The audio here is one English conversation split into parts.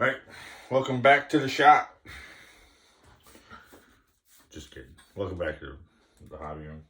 Alright, welcome back to the shop. Just kidding. Welcome back to the hobby room.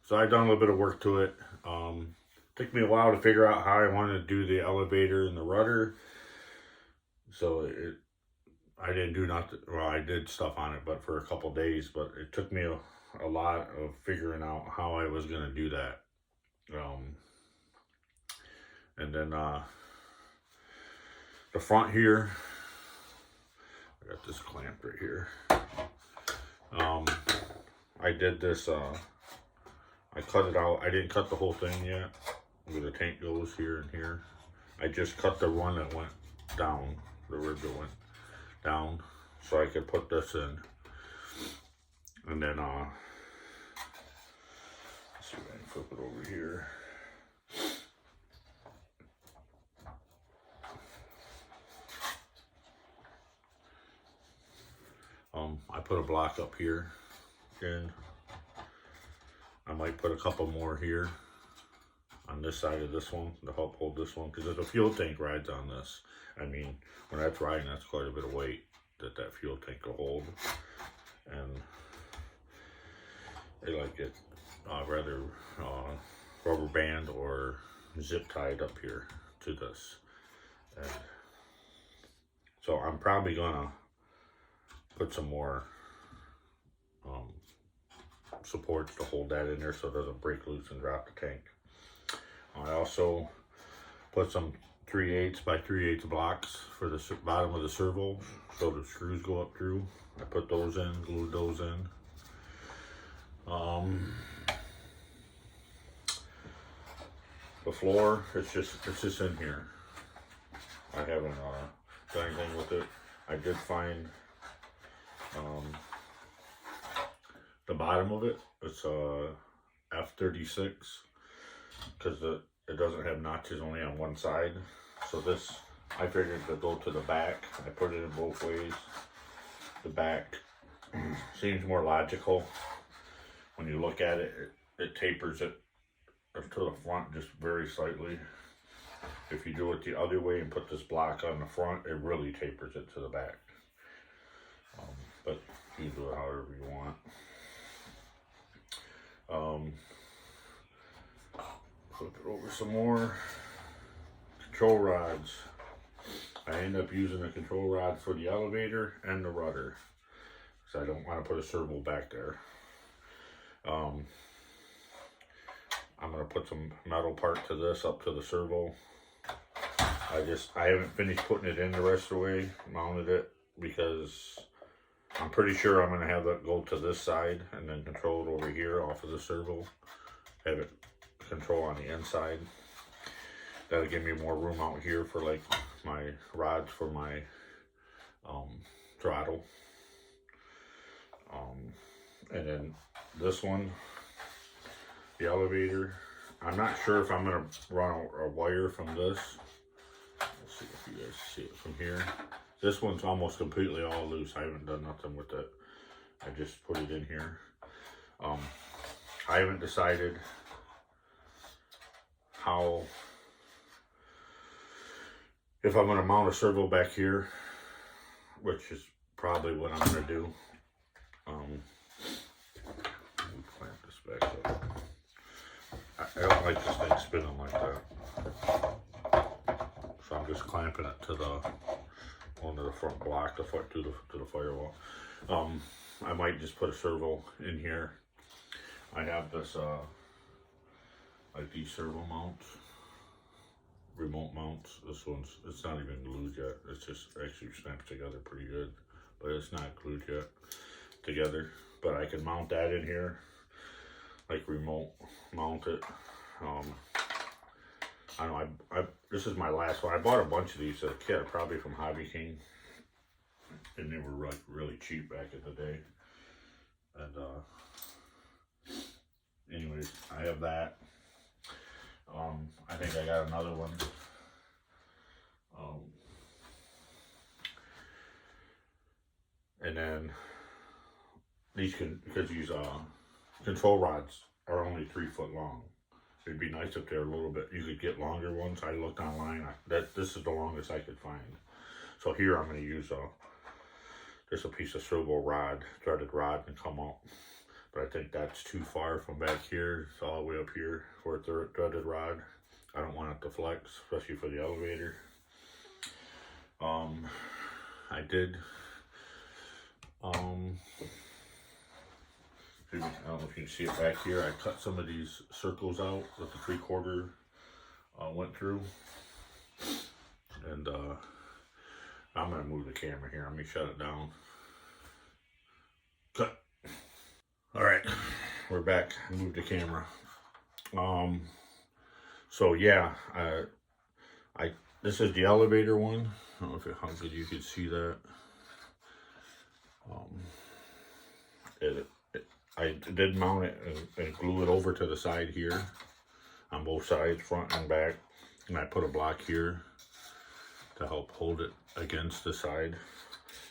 So I've done a little bit of work to it. Took me a while to figure out how I wanted to do the elevator and the rudder. So I didn't do nothing. Well, I did stuff on it, but for a couple days. But it took me a lot of figuring out how I was going to do that. And then the front here, I got this clamped right here. I did this, I cut it out. I didn't cut the whole thing yet, where the tank goes here and here. I just cut the one that went down, the rib that went down, so I could put this in. And then, let's see if I can flip it over here. I put a block up here, and I might put a couple more here on this side of this one to help hold this one, because there's a fuel tank rides on this. I mean, when that's riding, that's quite a bit of weight that fuel tank will hold, and they like it rather rubber band or zip tied up here to this. And so I'm probably gonna put some more supports to hold that in there so it doesn't break loose and drop the tank. I also put some 3/8 by 3/8 blocks for the bottom of the servo, so the screws go up through. I put those in, glued those in. The floor, it's just in here. I haven't done anything with it. I did find the bottom of it. It's a F36, because it doesn't have notches, only on one side. So this, I figured to go to the back. I put it in both ways. The back seems more logical. When you look at it, it tapers it to the front just very slightly. If you do it the other way and put this block on the front, it really tapers it to the back. But you do it however you want. Flip it over some more. Control rods. I end up using a control rod for the elevator and the rudder, because I don't want to put a servo back there. I'm going to put some metal part to this up to the servo. I haven't finished putting it in the rest of the way, mounted it, because I'm pretty sure I'm going to have that go to this side and then control it over here off of the servo. Have it control on the inside. That'll give me more room out here for like my rods for my throttle. And then this one, the elevator, I'm not sure if I'm going to run a wire from this. Let's see if you guys see it from here. This one's almost completely all loose. I haven't done nothing with it. I just put it in here. I haven't decided if I'm going to mount a servo back here, which is probably what I'm going to do. Clamp this back up. I don't like this thing spinning like that, so I'm just clamping it to onto the front block, to the firewall. I might just put a servo in here. I have this like these servo mounts remote mounts. This one's, it's not even glued yet. It's just actually snaps together pretty good, but it's not glued yet together. But I can mount that in here, like remote mount it. I know this is my last one. I bought a bunch of these as a kid, probably from Hobby King, and they were like really cheap back in the day. And anyways, I have that. I think I got another one. And then these control rods are only 3 foot long. It'd be nice if they're a little bit, you could get longer ones. I looked online, this is the longest I could find. So here I'm going to use just a piece of swivel rod, threaded rod, and come up. But I think that's too far from back here. It's all the way up here for a threaded rod. I don't want it to flex, especially for the elevator. I did, I don't know if you can see it back here. I cut some of these circles out that the 3/4 went through. And I'm gonna move the camera here. Let me shut it down. Cut. All right, we're back. I moved the camera. So yeah, this is the elevator one. I don't know how good you can see that. I did mount it and glue it over to the side here on both sides, front and back. And I put a block here to help hold it against the side.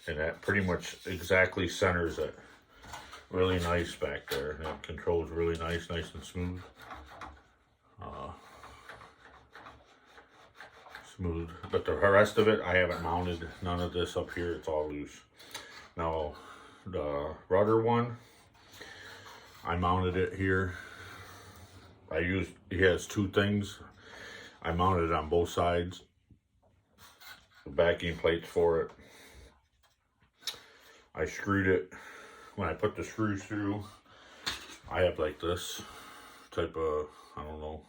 And that pretty much exactly centers it. Really nice back there. That controls really nice and smooth. But the rest of it, I haven't mounted none of this up here. It's all loose. Now, the rudder one, I mounted it here. He has 2 things. I mounted it on both sides. The backing plates for it. I screwed it. When I put the screws through, I have like this type of, I don't know,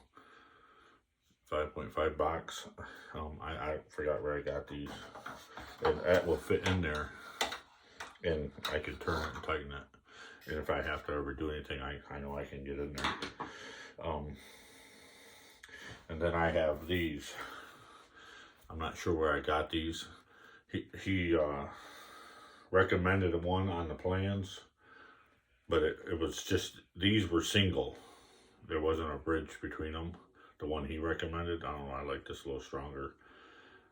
5.5 box. I forgot where I got these. And that will fit in there. And I can turn it and tighten it. And if I have to ever do anything, I know I can get in there. And then I have these. I'm not sure where I got these. He recommended one on the plans, but it was just, these were single. There wasn't a bridge between them. The one he recommended, I don't know, I like this a little stronger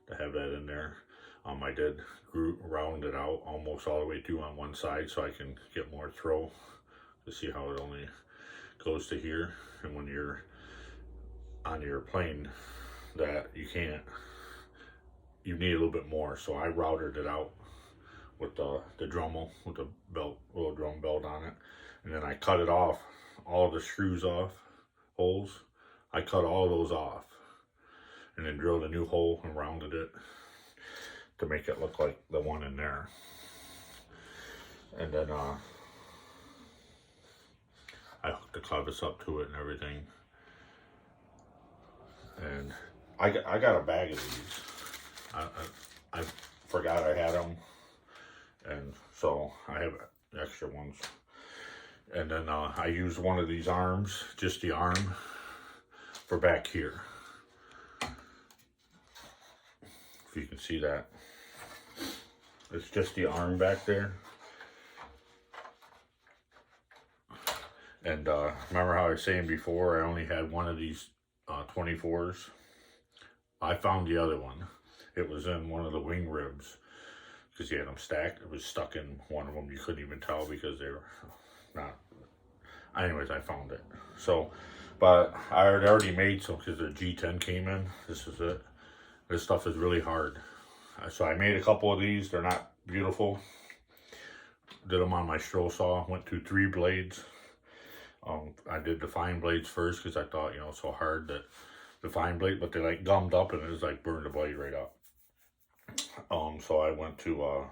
to have that in there. I did round it out almost all the way through on one side so I can get more throw to see how it only goes to here. And when you're on your plane, that you need a little bit more. So I routed it out with the Dremel, with the belt, little drum belt on it. And then I cut it off, all the screws off, holes. I cut all those off and then drilled a new hole and rounded it to make it look like the one in there. And then I hooked the clevis up to it and everything. And I got a bag of these. I forgot I had them, and so I have extra ones. And then I used one of these arms, just the arm, for back here. If you can see that. It's just the arm back there. And remember how I was saying before, I only had one of these 24s. I found the other one. It was in one of the wing ribs because you had them stacked. It was stuck in one of them. You couldn't even tell because they were not. Anyways, I found it. So, but I had already made some because the G10 came in. This is it. This stuff is really hard. So I made a couple of these. They're not beautiful. Did them on my stroll saw. Went through 3 blades. I did the fine blades first because I thought, you know, it's so hard that the fine blade, but they like gummed up and it was like burned the blade right up. So I went to a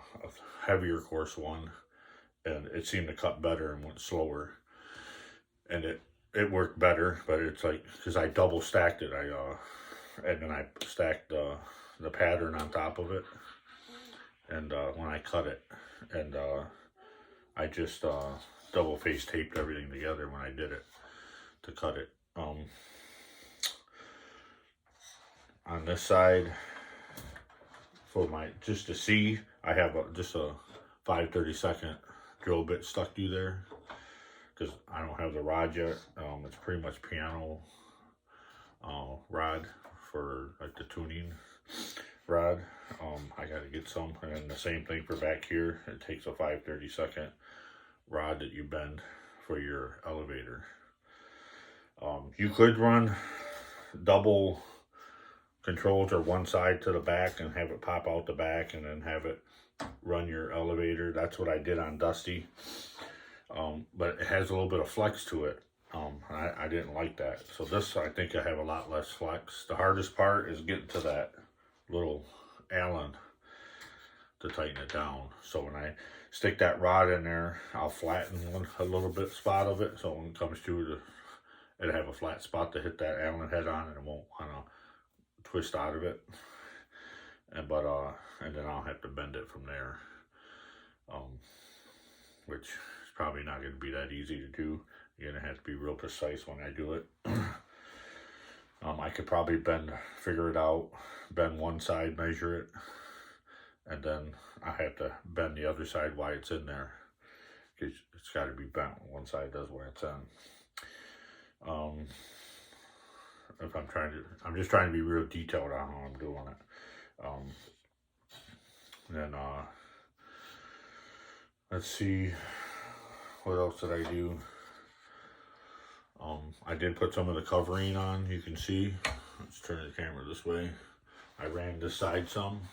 heavier course one, and it seemed to cut better and went slower, and it worked better. But it's like, because I double stacked it, and then I stacked the pattern on top of it. And when I cut it, and I just double face taped everything together when I did it to cut it. On this side, for my, just to see, I have just a 5/32 drill bit stuck through there because I don't have the rod yet. It's pretty much piano rod for like the tuning rod. I got to get some, and then the same thing for back here. It takes a 5/32 rod that you bend for your elevator. You could run double controls or one side to the back and have it pop out the back and then have it run your elevator. That's what I did on Dusty. But it has a little bit of flex to it. I didn't like that. So this, I think I have a lot less flex. The hardest part is getting to that little Allen to tighten it down. So when I stick that rod in there, I'll flatten a little bit spot of it. So when it comes to it'll have a flat spot to hit that Allen head on, and it won't kind of twist out of it. And then I'll have to bend it from there. Which is probably not going to be that easy to do. You're going to have to be real precise when I do it. I could probably figure it out, bend one side, measure it, and then I have to bend the other side while it's in there. Because it's got to be bent when one side does where it's in. If I'm just trying to be real detailed on how I'm doing it. Then let's see, what else did I do? I did put some of the covering on, you can see. Let's turn the camera this way. I ran this side some.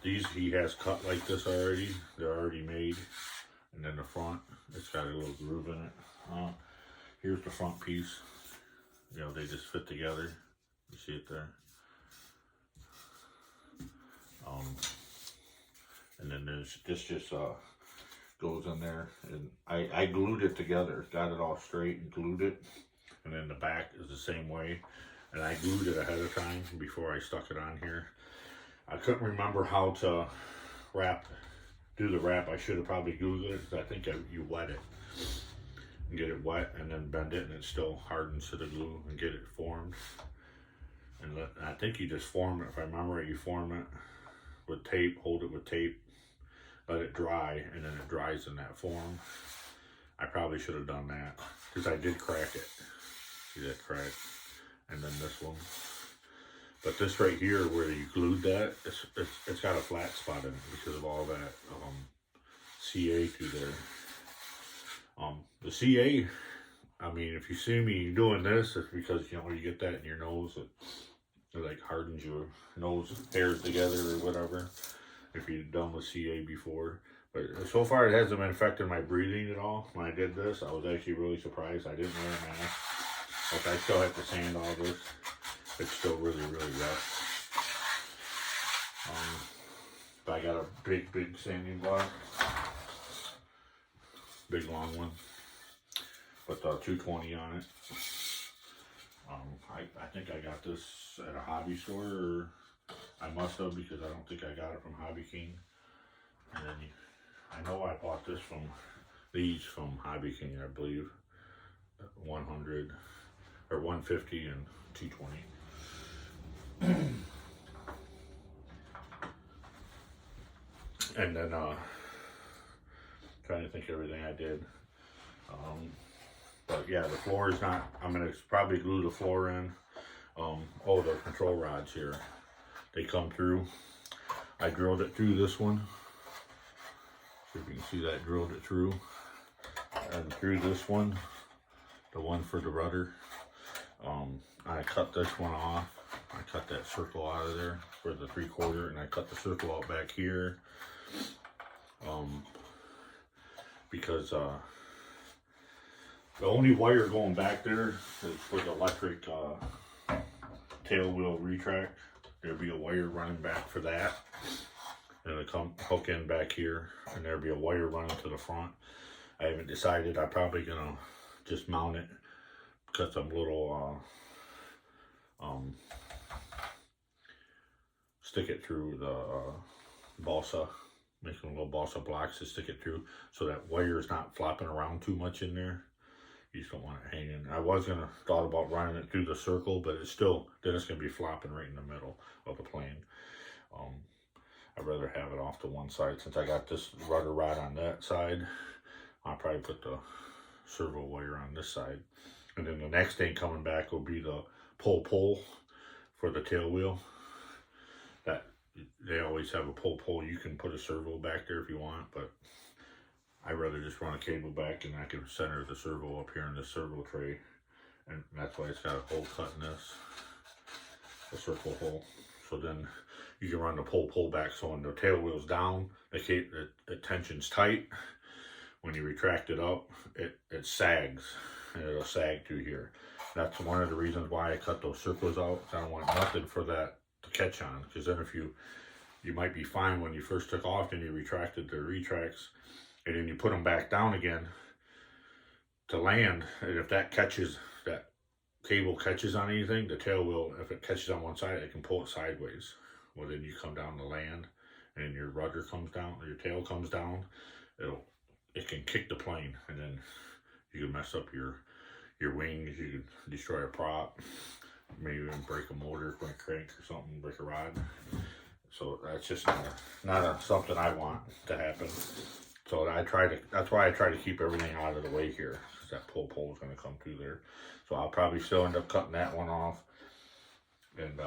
These he has cut like this already. They're already made. And then the front, it's got a little groove in it. Here's the front piece. You know, they just fit together. You see it there. And then this just goes in there, and I glued it together, got it all straight and glued it. And then the back is the same way, and I glued it ahead of time before I stuck it on here. I couldn't remember how to do the wrap. I should have probably glued it, because I think you wet it and get it wet, and then bend it, and it still hardens to the glue and get it formed. And I think you just form it, if I remember it, you form it with tape, hold it with tape, let it dry, and then it dries in that form. I probably should have done that, because I did crack it. See that crack? And then this one. But this right here, where you glued that, it's got a flat spot in it because of all that CA through there. The CA, I mean, if you see me doing this, it's because, you know, you get that in your nose, it like hardens your nose hairs together or whatever, if you've done with CA before. But so far it hasn't been affecting my breathing at all. When I did this, I was actually really surprised. I didn't wear a mask. Like, I still have to sand all this. It's still really, really rough. But I got a big sanding block. Big long one. With 220 on it. I think I got this at a hobby store, or I must have, because I don't think I got it from Hobby King. And then I know I bought these from Hobby King, I believe. 100 or 150 and 220. And then trying to think of everything I did. But yeah, the floor is not, I'm gonna probably glue the floor in. Oh, the control rods here, they come through. I drilled it through this one. So if you can see that, drilled it through. And through this one, the one for the rudder. I cut this one off. I cut that circle out of there for the 3/4, and I cut the circle out back here. Because the only wire going back there is for the electric tail wheel retract. There'll be a wire running back for that. And it'll come hook in back here, and there'll be a wire running to the front. I haven't decided. I'm probably gonna just mount it, cut some little stick it through the balsa, make some little balsa blocks to stick it through so that wire is not flopping around too much in there. You just don't want it hanging. I was gonna thought about running it through the circle, but it's still, then it's gonna be flopping right in the middle of the plane. I'd rather have it off to one side. Since I got this rudder rod on that side, I'll probably put the servo wire on this side. And then the next thing coming back will be the pull for the tail wheel. That they always have a pull. You can put a servo back there if you want, but I'd rather just run a cable back and I can center the servo up here in this servo tray. And that's why it's got a hole cut in this, a circle hole. So then you can run the pull back, so when the tail wheel's down, the tension's tight. When you retract it up, it sags, and it'll sag through here. That's one of the reasons why I cut those circles out. I don't want nothing for that to catch on, because then if you might be fine when you first took off, and you retracted the retracts, and then you put them back down again to land, and if that cable catches on anything, the tail wheel, if it catches on one side, it can pull it sideways. Well, then you come down to land, and your rudder comes down, or your tail comes down, it can kick the plane, and then you can mess up your wings, you can destroy a prop, maybe even break a motor, break a crank or something, break a rod. So that's just not something I want to happen. So that's why I try to keep everything out of the way here, because that pull is going to come through there. So I'll probably still end up cutting that one off, and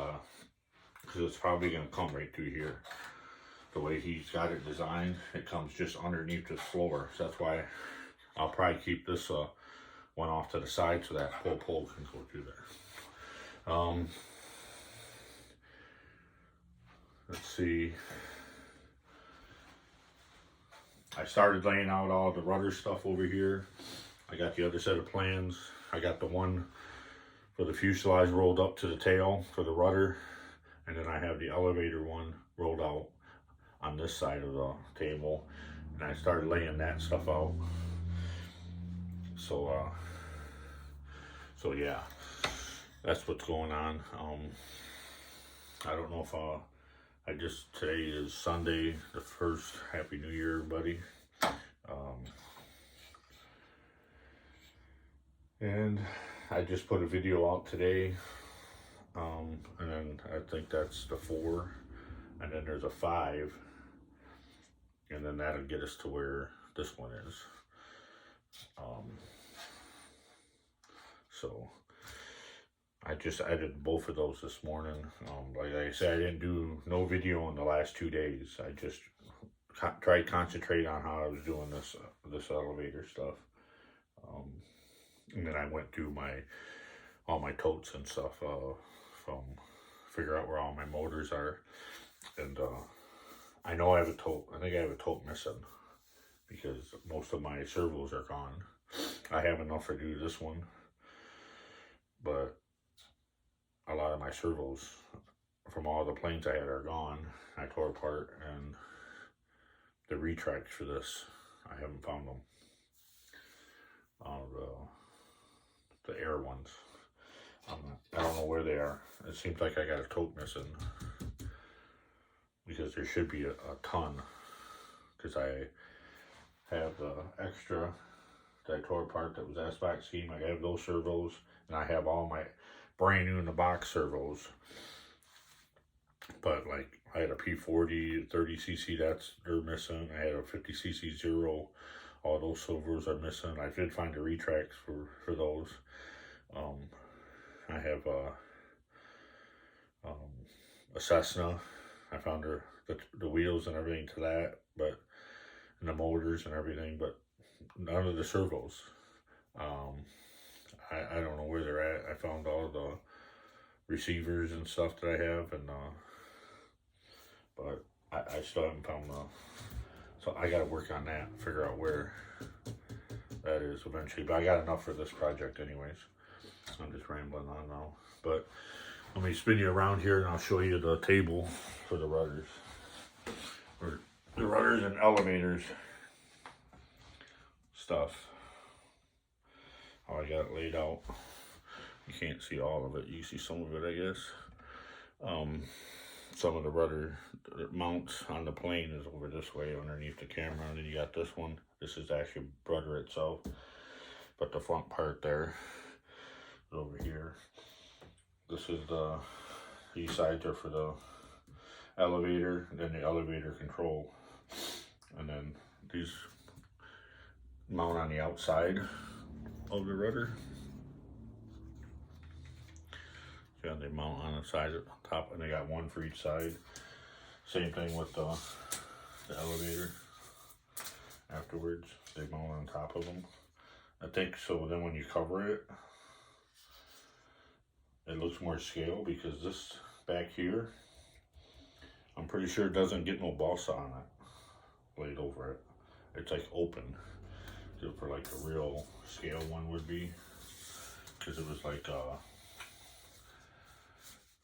because it's probably going to come right through here. The way he's got it designed, it comes just underneath the floor. So that's why I'll probably keep this one off to the side so that pull can go through there. Let's see. I started laying out all the rudder stuff over here. I got the other set of plans. I got the one for the fuselage rolled up to the tail for the rudder, and then I have the elevator one rolled out on this side of the table, and I started laying that stuff out. So yeah, that's what's going on. I don't know if today is Sunday the 1st. Happy New Year, everybody. And I just put a video out today, and then I think that's the 4, and then there's a 5, and then that'll get us to where this one is. So I just added both of those this morning. Like I said, I didn't do no video in the last 2 days. I just tried to concentrate on how I was doing this elevator stuff. And then I went through all my totes and stuff, from figure out where all my motors are. And I know I have a tote. I think I have a tote missing because most of my servos are gone. I have enough to do this one, but a lot of my servos from all the planes I had are gone. I tore apart, and the retracts for this, I haven't found them. The air ones. I don't know where they are. It seems like I got a tote missing, because there should be a ton, because I have the extra that I tore apart that was S-Box scheme. I have those servos, and I have all my brand new in the box servos. But like I had a P40 30cc, they're missing. I had a 50cc zero. All those servos are missing. I did find the retracts for those. I have a Cessna. I found the wheels and everything to that, but and the motors and everything, but none of the servos. I don't know where they're at. I found all the receivers and stuff that I have, and but I still haven't found so I got to work on that, figure out where that is eventually. But I got enough for this project anyways. I'm just rambling on now. But let me spin you around here, and I'll show you the table for the rudders. Or the rudders and elevators stuff. How I got it laid out. You can't see all of it. You see some of it, I guess. Some of the rudder mounts on the plane is over this way underneath the camera, and then you got this one. This is actually rudder itself, but the front part there is over here. This is these sides are for the elevator, and then the elevator control, and then these mount on the outside of the rudder. Yeah, they mount on the side at the top, and they got one for each side. Same thing with the elevator. Afterwards, they mount on top of them. I think so. Then when you cover it, it looks more scale, because this back here, I'm pretty sure it doesn't get no balsa on it laid over it. It's like open, just for like a real scale one would be, because it was like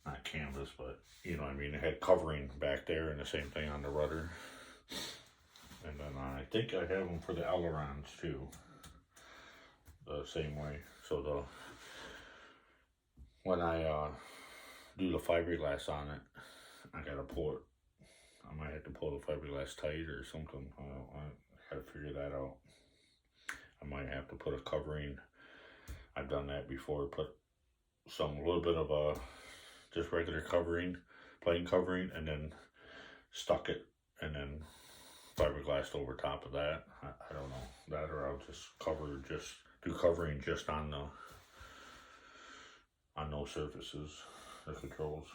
not canvas, but you know what I mean. It had covering back there, and the same thing on the rudder. And then I think I have them for the ailerons too, the same way. So when I do the fiberglass on it, I gotta pull it. I might have to pull the fiberglass tight or something. I gotta figure that out. I might have to put a covering. I've done that before. Put a little bit of just regular covering, plain covering, and then stuck it, and then fiberglassed over top of that. I don't know that, or I'll just do covering just on those surfaces, the controls.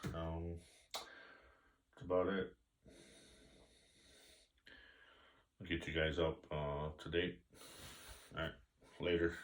That's about it. I'll get you guys up to date. All right, later.